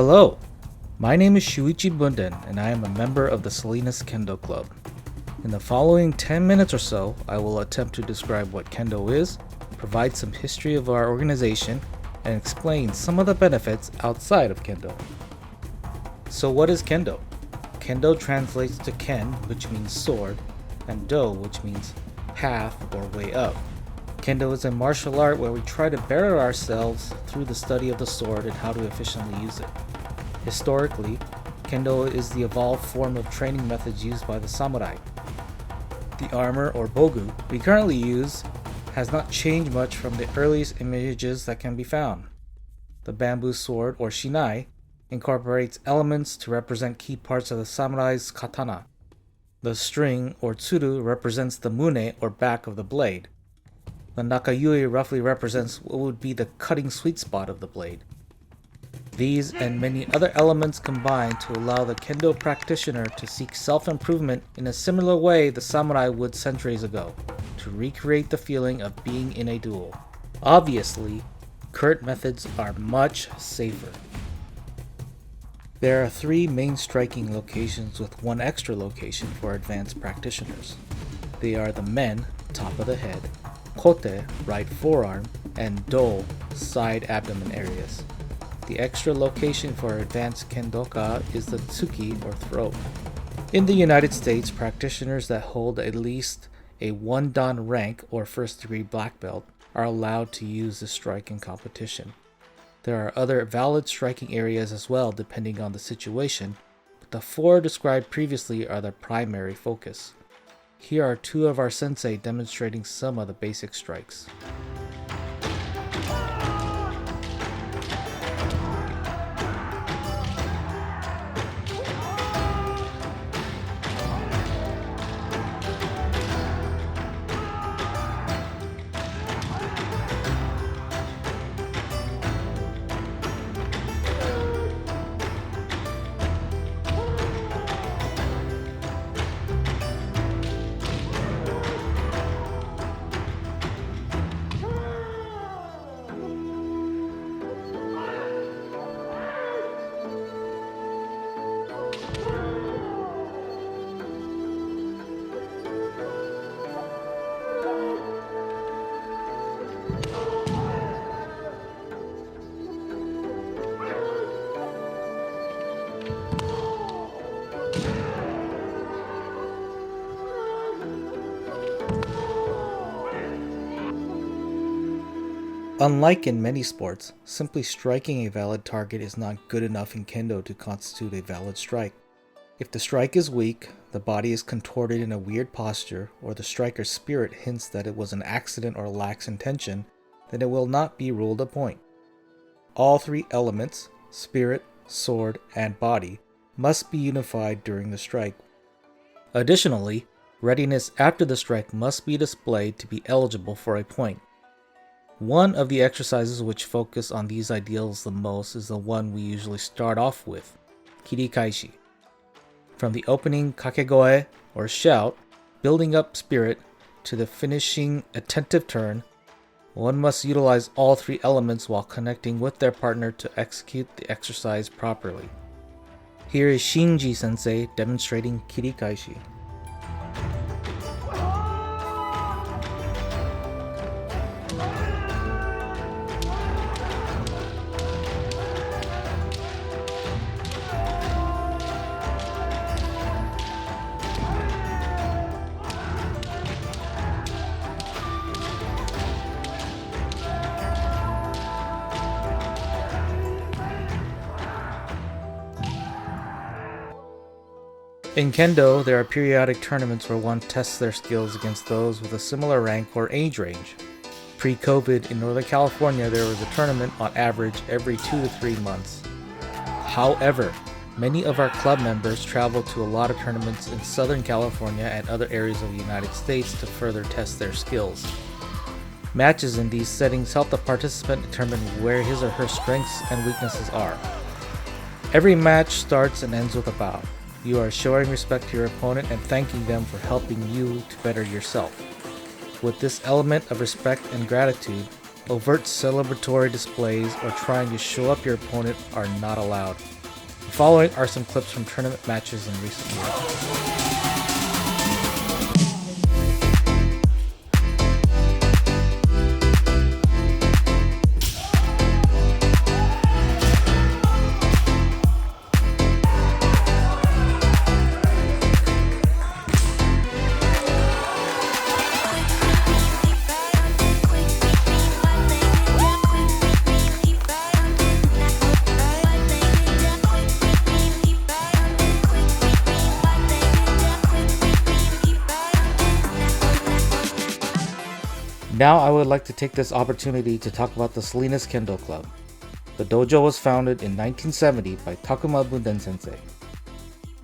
Hello, my name is Shuichi Bunden and I am a member of the Salinas Kendo Club. In the following 10 minutes or so, I will attempt to describe what Kendo is, provide some history of our organization, and explain some of the benefits outside of Kendo. So what is Kendo? Kendo translates to Ken, which means sword, and Do, which means path or way up. Kendo is a martial art where we try to better ourselves through the study of the sword and how to efficiently use it. Historically, Kendo is the evolved form of training methods used by the samurai. The armor or bogu we currently use has not changed much from the earliest images that can be found. The bamboo sword or shinai incorporates elements to represent key parts of the samurai's katana. The string or tsuru represents the mune or back of the blade. The nakayui roughly represents what would be the cutting sweet spot of the blade. These and many other elements combine to allow the Kendo practitioner to seek self-improvement in a similar way the samurai would centuries ago, to recreate the feeling of being in a duel. Obviously, current methods are much safer. There are 3 main striking locations with 1 extra location for advanced practitioners. They are the men, top of the head, Kote, right forearm, and Do, side abdomen areas. The extra location for advanced Kendoka is the Tsuki or throat. In the United States, practitioners that hold at least a 1 Dan rank or first degree black belt are allowed to use this strike in competition. There are other valid striking areas as well depending on the situation, but the 4 described previously are the primary focus. Here are 2 of our sensei demonstrating some of the basic strikes. Unlike in many sports, simply striking a valid target is not good enough in Kendo to constitute a valid strike. If the strike is weak, the body is contorted in a weird posture, or the striker's spirit hints that it was an accident or lacks intention, then it will not be ruled a point. All 3 elements, spirit, sword, and body, must be unified during the strike. Additionally, readiness after the strike must be displayed to be eligible for a point. One of the exercises which focus on these ideals the most is the one we usually start off with, Kirikaeshi. From the opening kakegoe or shout, building up spirit, to the finishing attentive turn, one must utilize all 3 elements while connecting with their partner to execute the exercise properly. Here is Shinji Sensei demonstrating Kirikaeshi. In Kendo, there are periodic tournaments where one tests their skills against those with a similar rank or age range. Pre-COVID in Northern California, there was a tournament on average every 2 to 3 months. However, many of our club members travel to a lot of tournaments in Southern California and other areas of the United States to further test their skills. Matches in these settings help the participant determine where his or her strengths and weaknesses are. Every match starts and ends with a bow. You are showing respect to your opponent and thanking them for helping you to better yourself. With this element of respect and gratitude, Overt celebratory displays or trying to show up your opponent are not allowed. The following are some clips from tournament matches in recent years. Now I would like to take this opportunity to talk about the Salinas Kendo Club. The dojo was founded in 1970 by Takuma Bunden Sensei.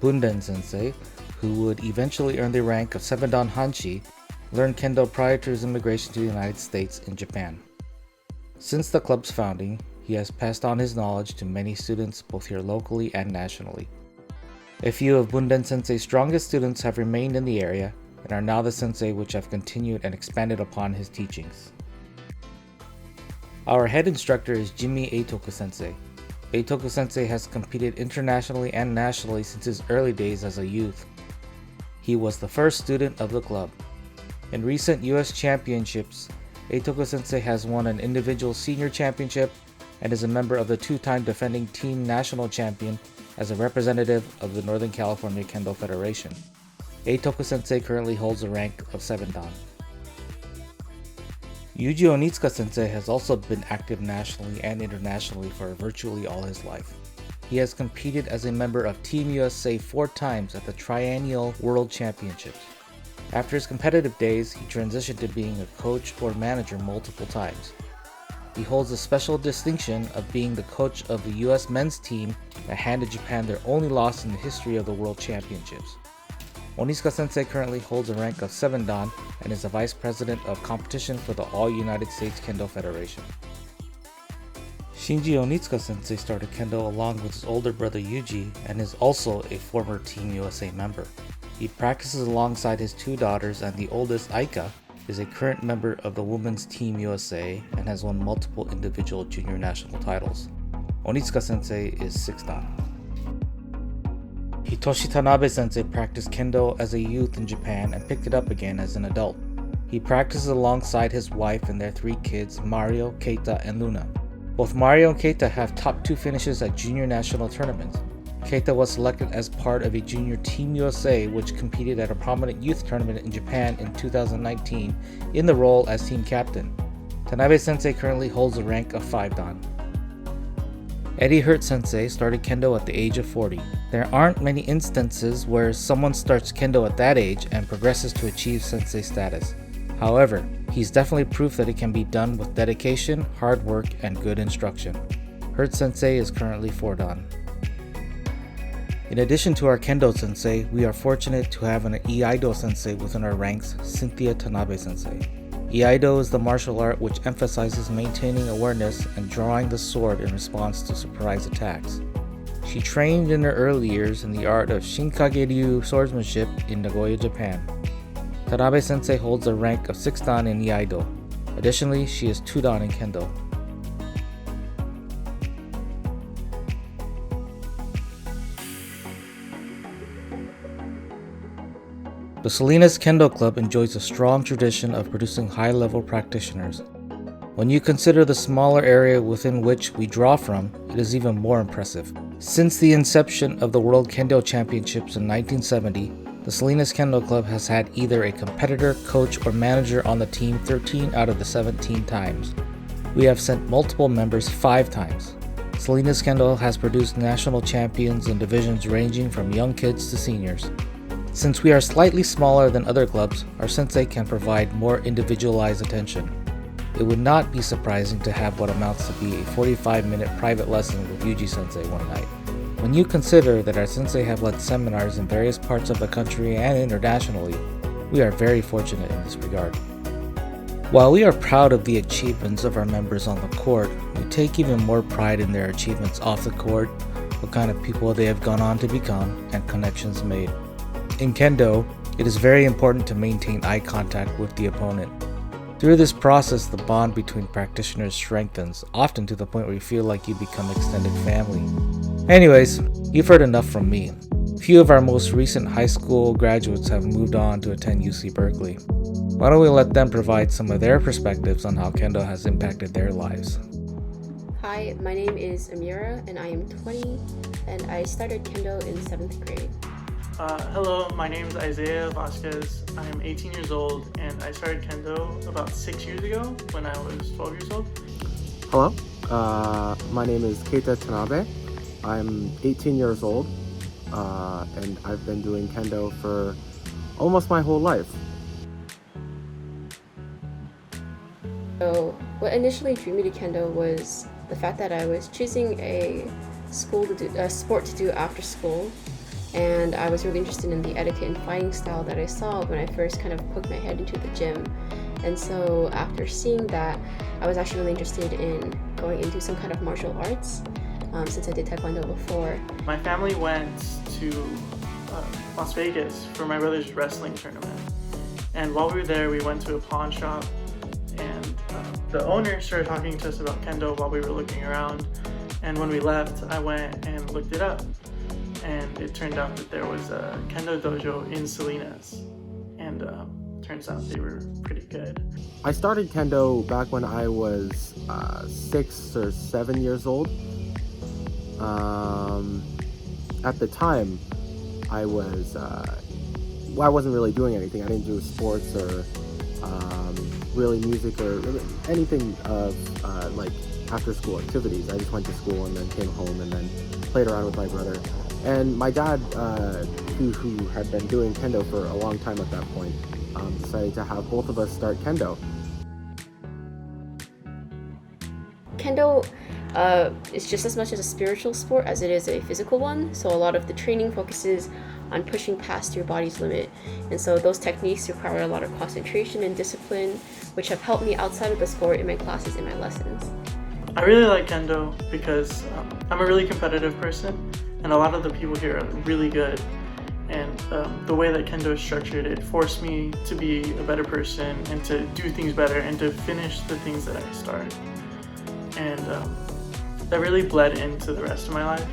Bunden Sensei, who would eventually earn the rank of 7-dan Hanshi, learned kendo prior to his immigration to the United States and Japan. Since the club's founding, he has passed on his knowledge to many students both here locally and nationally. A few of Bunden Sensei's strongest students have remained in the area and are now the sensei which have continued and expanded upon his teachings. Our head instructor is Jimmy Eitoku Sensei. Eitoku Sensei has competed internationally and nationally since his early days as a youth. He was the first student of the club. In recent US championships, Eitoku Sensei has won an individual senior championship and is a member of the two-time defending team national champion as a representative of the Northern California Kendo Federation. Eitoku Sensei currently holds the rank of 7-dan. Yuji Onitsuka Sensei has also been active nationally and internationally for virtually all his life. He has competed as a member of Team USA 4 times at the Triennial World Championships. After his competitive days, he transitioned to being a coach or manager multiple times. He holds the special distinction of being the coach of the US men's team that handed Japan their only loss in the history of the World Championships. Onitsuka Sensei currently holds a rank of 7-dan and is the Vice President of Competition for the All United States Kendo Federation. Shinji Onitsuka Sensei started Kendo along with his older brother Yuji and is also a former Team USA member. He practices alongside his 2 daughters, and the oldest, Aika, is a current member of the Women's Team USA and has won multiple individual junior national titles. Onitsuka Sensei is 6-dan. Hitoshi Tanabe Sensei practiced Kendo as a youth in Japan and picked it up again as an adult. He practices alongside his wife and their 3 kids, Mario, Keita, and Luna. Both Mario and Keita have top 2 finishes at junior national tournaments. Keita was selected as part of a junior Team USA which competed at a prominent youth tournament in Japan in 2019 in the role as team captain. Tanabe Sensei currently holds the rank of 5-dan. Eddie Hurt Sensei started Kendo at the age of 40. There aren't many instances where someone starts Kendo at that age and progresses to achieve Sensei status. However, he's definitely proof that it can be done with dedication, hard work, and good instruction. Hurt Sensei is currently 4-dan. In addition to our Kendo Sensei, we are fortunate to have an Iaido Sensei within our ranks, Cynthia Tanabe Sensei. Iaido is the martial art which emphasizes maintaining awareness and drawing the sword in response to surprise attacks. She trained in her early years in the art of Shinkage-ryu swordsmanship in Nagoya, Japan. Tanabe Sensei holds a rank of 6-dan in Iaido. Additionally, she is 2-dan in Kendo. The Salinas Kendo Club enjoys a strong tradition of producing high-level practitioners. When you consider the smaller area within which we draw from, it is even more impressive. Since the inception of the World Kendo Championships in 1970, the Salinas Kendo Club has had either a competitor, coach, or manager on the team 13 out of the 17 times. We have sent multiple members 5 times. Salinas Kendo has produced national champions in divisions ranging from young kids to seniors. Since we are slightly smaller than other clubs, our sensei can provide more individualized attention. It would not be surprising to have what amounts to be a 45-minute private lesson with Yuji sensei one night. When you consider that our sensei have led seminars in various parts of the country and internationally, we are very fortunate in this regard. While we are proud of the achievements of our members on the court, we take even more pride in their achievements off the court, what kind of people they have gone on to become, and connections made. In Kendo, it is very important to maintain eye contact with the opponent. Through this process, the bond between practitioners strengthens, often to the point where you feel like you become extended family. Anyways, you've heard enough from me. Few of our most recent high school graduates have moved on to attend UC Berkeley. Why don't we let them provide some of their perspectives on how Kendo has impacted their lives? Hi, my name is Amira and I am 20 and I started Kendo in 7th grade. Hello, my name is Isaiah Vasquez. I am 18 years old and I started Kendo about 6 years ago when I was 12 years old. Hello, my name is Kote Tanabe. I'm 18 years old and I've been doing Kendo for almost my whole life. So what initially drew me to Kendo was the fact that I was choosing a sport to do after school, and I was really interested in the etiquette and fighting style that I saw when I first kind of poked my head into the gym. And so after seeing that, I was actually really interested in going into some kind of martial arts, since I did Taekwondo before. My family went to Las Vegas for my brother's wrestling tournament. And while we were there, we went to a pawn shop, and the owner started talking to us about Kendo while we were looking around. And when we left, I went and looked it up. And it turned out that there was a Kendo dojo in Salinas. And turns out they were pretty good. I started Kendo back when I was 6 or 7 years old. At the time, I wasn't really doing anything. I didn't do sports or really music or anything of like after school activities. I just went to school and then came home and then played around with my brother. And my dad, who had been doing Kendo for a long time at that point, decided to have both of us start Kendo. Kendo is just as much as a spiritual sport as it is a physical one. So a lot of the training focuses on pushing past your body's limit. And so those techniques require a lot of concentration and discipline, which have helped me outside of the sport in my classes and my lessons. I really like Kendo because I'm a really competitive person, and a lot of the people here are really good. And the way that Kendo is structured, it forced me to be a better person and to do things better and to finish the things that I start. And that really bled into the rest of my life,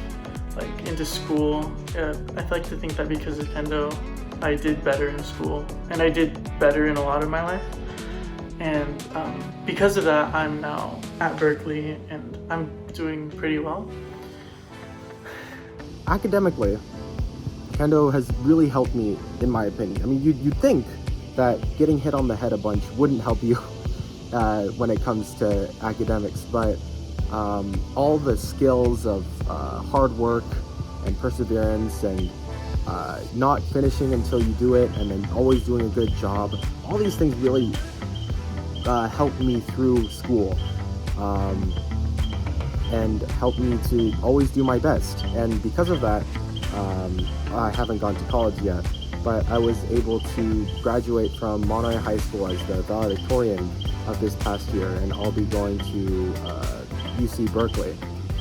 like into school. I like to think that because of Kendo, I did better in school and I did better in a lot of my life. And because of that, I'm now at Berkeley and I'm doing pretty well. Academically, Kendo has really helped me, in my opinion. I mean, you'd think that getting hit on the head a bunch wouldn't help you when it comes to academics, but all the skills of hard work and perseverance and not finishing until you do it and then always doing a good job, all these things really helped me through school and helped me to always do my best. And because of that, I haven't gone to college yet, but I was able to graduate from Monterey High School as the valedictorian of this past year, and I'll be going to UC Berkeley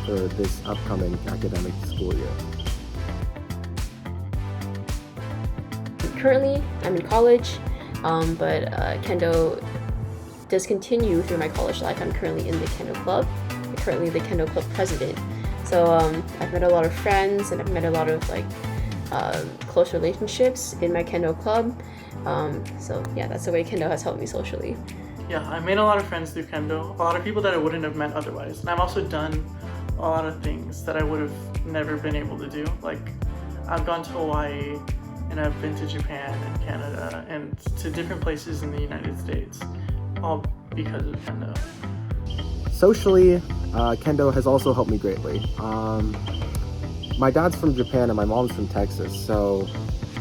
for this upcoming academic school year. Currently, I'm in college, but Kendo does continue through my college life. I'm currently in the Kendo Club. I'm currently the Kendo Club president. So I've met a lot of friends and I've met a lot of close relationships in my Kendo Club. So yeah, that's the way Kendo has helped me socially. Yeah, I made a lot of friends through Kendo, a lot of people that I wouldn't have met otherwise. And I've also done a lot of things that I would have never been able to do. Like, I've gone to Hawaii, and I've been to Japan and Canada, and to different places in the United States, all because of Kendo. Socially, Kendo has also helped me greatly. My dad's from Japan and my mom's from Texas, so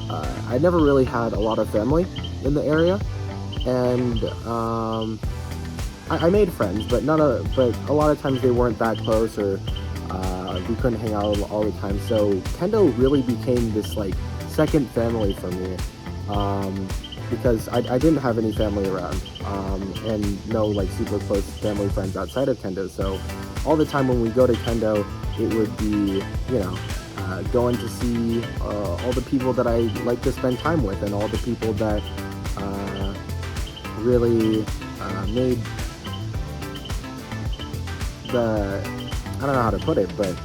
I never really had a lot of family in the area. And I made friends, but a lot of times they weren't that close, or we couldn't hang out all the time. So Kendo really became this like second family for me, because I didn't have any family around, and no like super close family friends outside of Kendo. So all the time when we go to Kendo, it would be, going to see all the people that I like to spend time with, and all the people that really made I don't know how to put it, but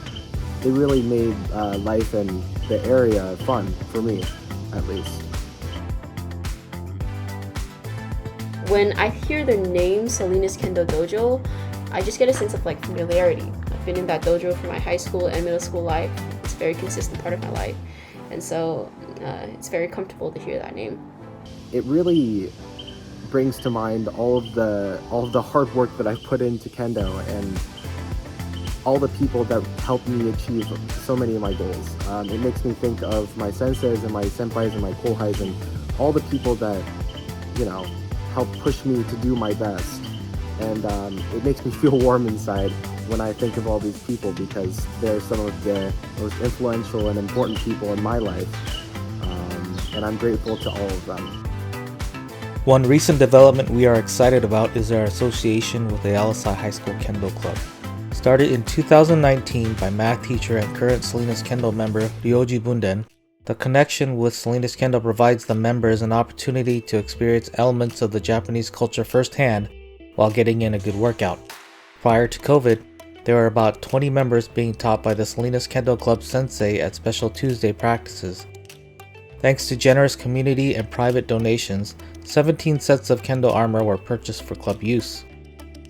they really made life in the area fun for me, at least. When I hear the name Salinas Kendo Dojo, I just get a sense of like familiarity. I've been in that dojo for my high school and middle school life. It's a very consistent part of my life, and so it's very comfortable to hear that name. It really brings to mind all of the hard work that I've put into kendo and all the people that helped me achieve so many of my goals. It makes me think of my senseis and my senpais and my kohais and all the people that, helped push me to do my best. And it makes me feel warm inside when I think of all these people because they're some of the most influential and important people in my life. And I'm grateful to all of them. One recent development we are excited about is our association with the Alisal High School Kendo Club. Started in 2019 by math teacher and current Salinas Kendo member Yuji Bunden, the connection with Salinas Kendo provides the members an opportunity to experience elements of the Japanese culture firsthand while getting in a good workout. Prior to COVID, there were about 20 members being taught by the Salinas Kendo Club Sensei at Special Tuesday practices. Thanks to generous community and private donations, 17 sets of kendo armor were purchased for club use.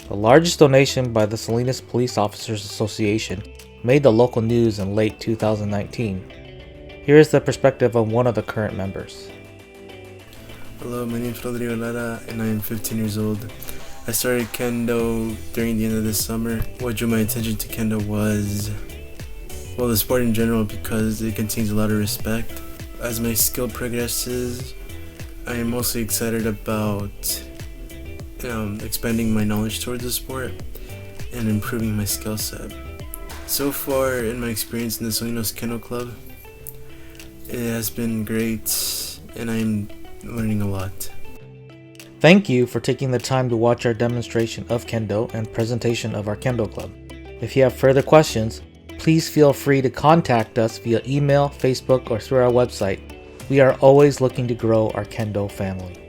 The largest donation by the Salinas Police Officers Association made the local news in late 2019. Here is the perspective of one of the current members. Hello, my name is Rodrigo Lara and I am 15 years old. I started kendo during the end of this summer. What drew my attention to kendo was, the sport in general because it contains a lot of respect. As my skill progresses, I am mostly excited about expanding my knowledge towards the sport and improving my skill set. So far in my experience in the Salinas Kendo Club, it has been great and I'm learning a lot. Thank you for taking the time to watch our demonstration of Kendo and presentation of our Kendo Club. If you have further questions, please feel free to contact us via email, Facebook, or through our website. We are always looking to grow our Kendo family.